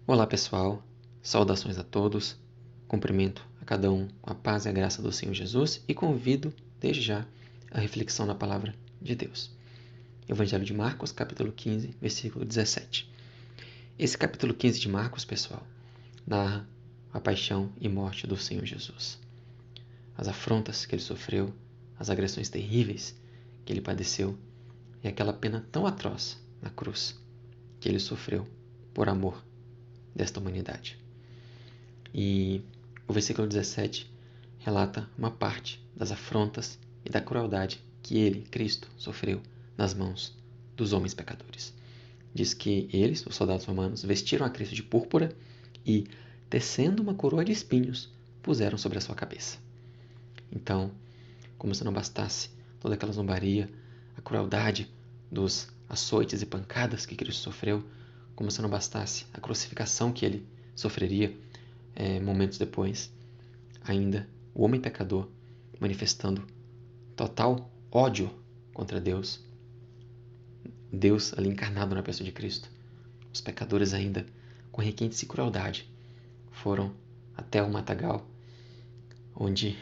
Olá pessoal, saudações a todos, cumprimento a cada um com a paz e a graça do Senhor Jesus e convido desde já a reflexão na palavra de Deus. Evangelho de Marcos, capítulo 15, versículo 17. Esse capítulo 15 de Marcos, pessoal, narra a paixão e morte do Senhor Jesus. As afrontas que ele sofreu, as agressões terríveis que ele padeceu e aquela pena tão atroz na cruz que ele sofreu por amor desta humanidade. E o versículo 17 relata uma parte das afrontas e da crueldade que ele, Cristo, sofreu nas mãos dos homens pecadores. Diz que eles, os soldados romanos, vestiram a Cristo de púrpura e, tecendo uma coroa de espinhos, puseram sobre a sua cabeça. Então, como se não bastasse toda aquela zombaria, a crueldade dos açoites e pancadas que Cristo sofreu, como se não bastasse a crucificação que ele sofreria momentos depois, ainda o homem pecador manifestando total ódio contra Deus, Deus ali encarnado na pessoa de Cristo, os pecadores ainda com requintes e crueldade foram até o matagal, onde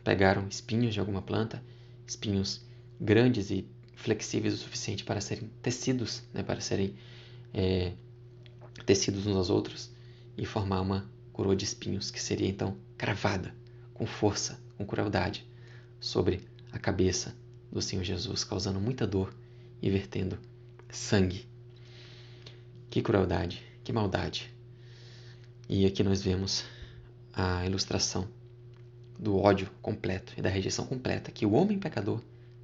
pegaram espinhos de alguma planta, espinhos grandes e flexíveis o suficiente para serem tecidos, para serem tecidos uns aos outros e formar uma coroa de espinhos que seria então cravada com força, com crueldade sobre a cabeça do Senhor Jesus, causando muita dor e vertendo sangue. Que crueldade, que maldade! E aqui nós vemos a ilustração do ódio completo e da rejeição completa que o homem pecador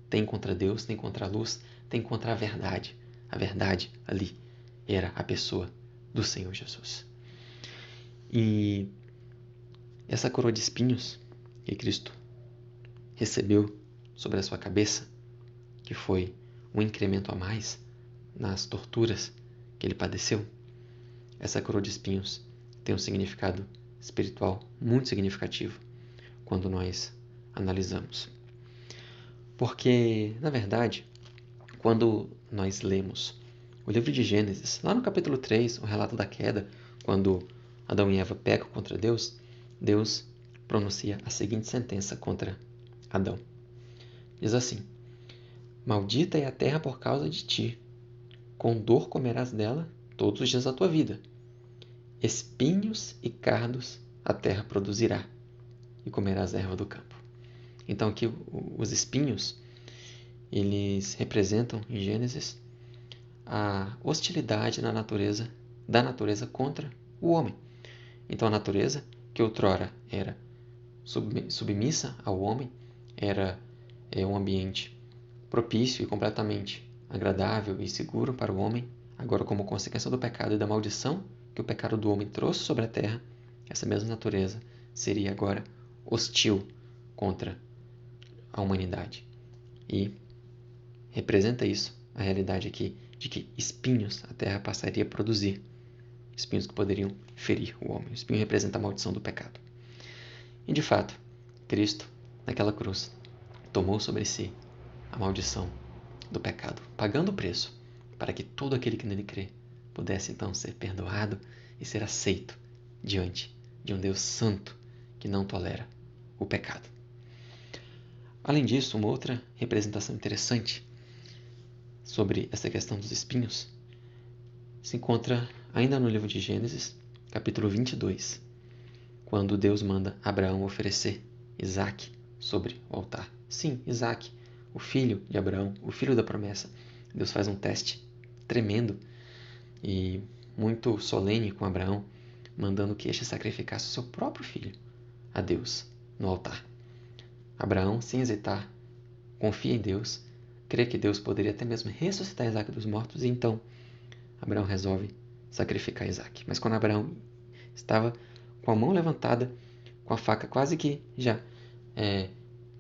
tem contra Deus, tem contra a luz, tem contra a verdade. A verdade ali era a pessoa do Senhor Jesus. E essa coroa de espinhos que Cristo recebeu sobre a sua cabeça, que foi um incremento a mais nas torturas que ele padeceu, essa coroa de espinhos tem um significado espiritual muito significativo quando nós analisamos. Porque, na verdade, quando nós lemos o livro de Gênesis, lá no capítulo 3, o relato da queda, quando Adão e Eva pecam contra Deus, Deus pronuncia a seguinte sentença contra Adão. Diz assim: Maldita é a terra por causa de ti, com dor comerás dela todos os dias da tua vida. Espinhos e cardos a terra produzirá, e comerás a erva do campo. Então aqui os espinhos, eles representam em Gênesis a hostilidade da natureza contra o homem. Então a natureza, que outrora era submissa ao homem, era um ambiente propício e completamente agradável e seguro para o homem, agora como consequência do pecado e da maldição que o pecado do homem trouxe sobre a terra, essa mesma natureza seria agora hostil contra a humanidade. E representa isso, a realidade aqui, de que espinhos a terra passaria a produzir. Espinhos que poderiam ferir o homem. O espinho representa a maldição do pecado. E de fato, Cristo, naquela cruz, tomou sobre si a maldição do pecado, pagando o preço para que todo aquele que nele crê pudesse então ser perdoado e ser aceito diante de um Deus santo que não tolera o pecado. Além disso, uma outra representação interessante sobre essa questão dos espinhos se encontra ainda no livro de Gênesis, capítulo 22, quando Deus manda Abraão oferecer Isaque sobre o altar. Sim, Isaque, o filho de Abraão, o filho da promessa. Deus faz um teste tremendo e muito solene com Abraão, mandando que este sacrificasse o seu próprio filho a Deus no altar. Abraão, sem hesitar, confia em Deus, crê que Deus poderia até mesmo ressuscitar Isaque dos mortos, e então Abraão resolve sacrificar Isaque. Mas quando Abraão estava com a mão levantada, com a faca quase que já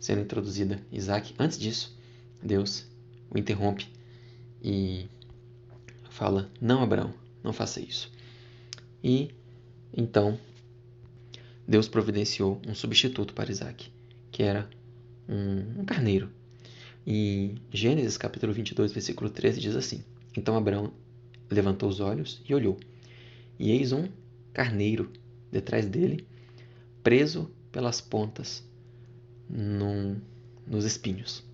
sendo introduzida Isaque, antes disso, Deus o interrompe e fala: não, Abraão, não faça isso. E então Deus providenciou um substituto para Isaque, que era um carneiro. E Gênesis capítulo 22, versículo 13 diz assim: Então Abraão levantou os olhos e olhou, e eis um carneiro detrás dele, preso pelas pontas nos espinhos.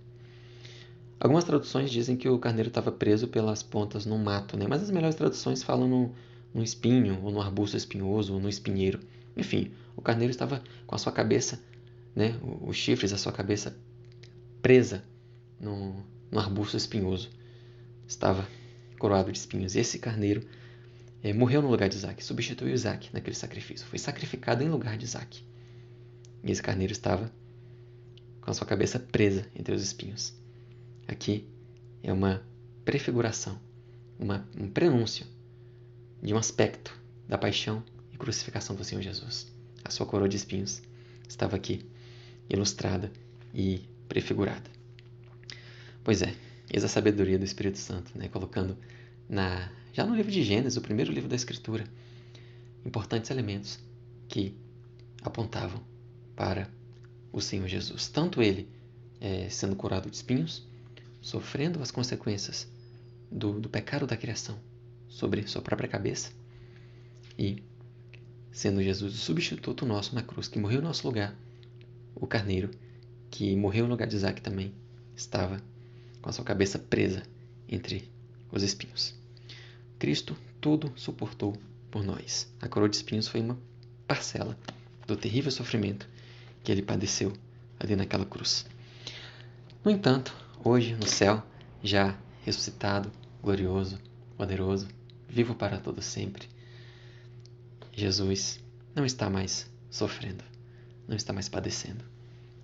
Algumas traduções dizem que o carneiro estava preso pelas pontas num mato, né? Mas as melhores traduções falam no espinho, ou no arbusto espinhoso, ou no espinheiro. Enfim, o carneiro estava com a sua cabeça, né? Os chifres da sua cabeça presa no arbusto espinhoso. Estava coroado de espinhos. E esse carneiro morreu no lugar de Isaque, substituiu Isaque naquele sacrifício. Foi sacrificado em lugar de Isaque. E esse carneiro estava com a sua cabeça presa entre os espinhos. Aqui é uma prefiguração, um prenúncio de um aspecto da paixão e crucificação do Senhor Jesus. A sua coroa de espinhos estava aqui, ilustrada e prefigurada. Pois é, eis a sabedoria do Espírito Santo, né? Colocando já no livro de Gênesis, o primeiro livro da Escritura, importantes elementos que apontavam para o Senhor Jesus. Tanto ele sendo curado de espinhos, sofrendo as consequências do pecado da criação sobre sua própria cabeça, e sendo Jesus o substituto nosso na cruz, que morreu em nosso lugar, o carneiro, que morreu no lugar de Isaque também, estava com a sua cabeça presa entre os espinhos. Cristo tudo suportou por nós. A coroa de espinhos foi uma parcela do terrível sofrimento que ele padeceu ali naquela cruz. No entanto, hoje no céu, já ressuscitado, glorioso, poderoso, vivo para todo sempre, Jesus não está mais sofrendo, não está mais padecendo,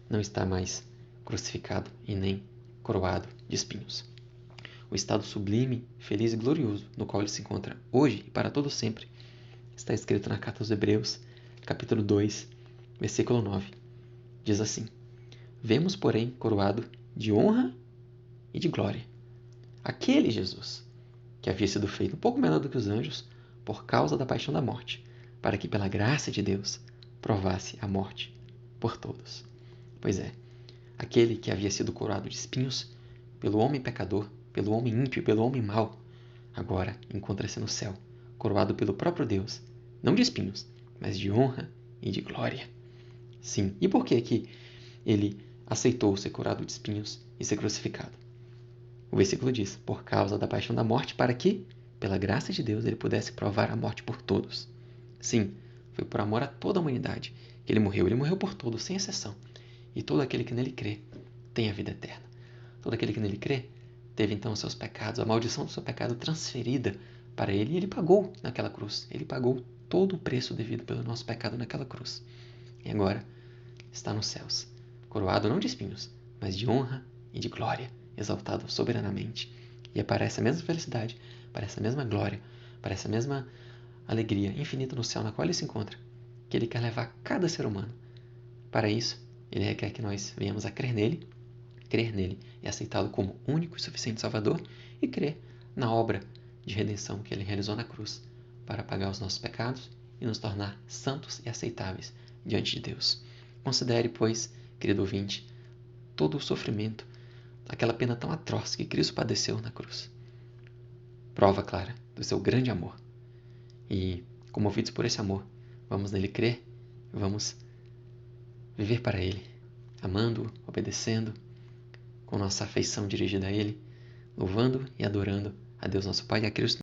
não está mais crucificado e nem coroado de espinhos. O estado sublime, feliz e glorioso no qual ele se encontra hoje e para todo sempre está escrito na carta aos Hebreus, capítulo 2, versículo 9. Diz assim: vemos, porém, coroado de honra e de glória aquele Jesus que havia sido feito um pouco menor do que os anjos por causa da paixão da morte, para que pela graça de Deus provasse a morte por todos. Pois é, aquele que havia sido coroado de espinhos pelo homem pecador, pelo homem ímpio, pelo homem mau, agora encontra-se no céu, coroado pelo próprio Deus, não de espinhos, mas de honra e de glória. Sim, e por que que ele aceitou ser coroado de espinhos e ser crucificado? O versículo diz: por causa da paixão da morte, para que, pela graça de Deus, ele pudesse provar a morte por todos. Sim, foi por amor a toda a humanidade que ele morreu. Ele morreu por todos, sem exceção. E todo aquele que nele crê tem a vida eterna. Todo aquele que nele crê teve então os seus pecados, a maldição do seu pecado transferida para ele, e ele pagou naquela cruz. Ele pagou todo o preço devido pelo nosso pecado naquela cruz. E agora está nos céus, coroado não de espinhos, mas de honra e de glória, exaltado soberanamente. E é para essa mesma felicidade, para essa mesma glória, para essa mesma alegria infinita no céu na qual ele se encontra, que ele quer levar cada ser humano. Para isso, ele requer que nós venhamos a crer nele e aceitá-lo como único e suficiente Salvador, e crer na obra de redenção que ele realizou na cruz para pagar os nossos pecados e nos tornar santos e aceitáveis diante de Deus. Considere, pois, querido ouvinte, todo o sofrimento, aquela pena tão atroz que Cristo padeceu na cruz. Prova clara do seu grande amor. E, comovidos por esse amor, vamos nele crer, vamos viver para ele, amando-o, obedecendo, com nossa afeição dirigida a ele, louvando e adorando a Deus nosso Pai e a Cristo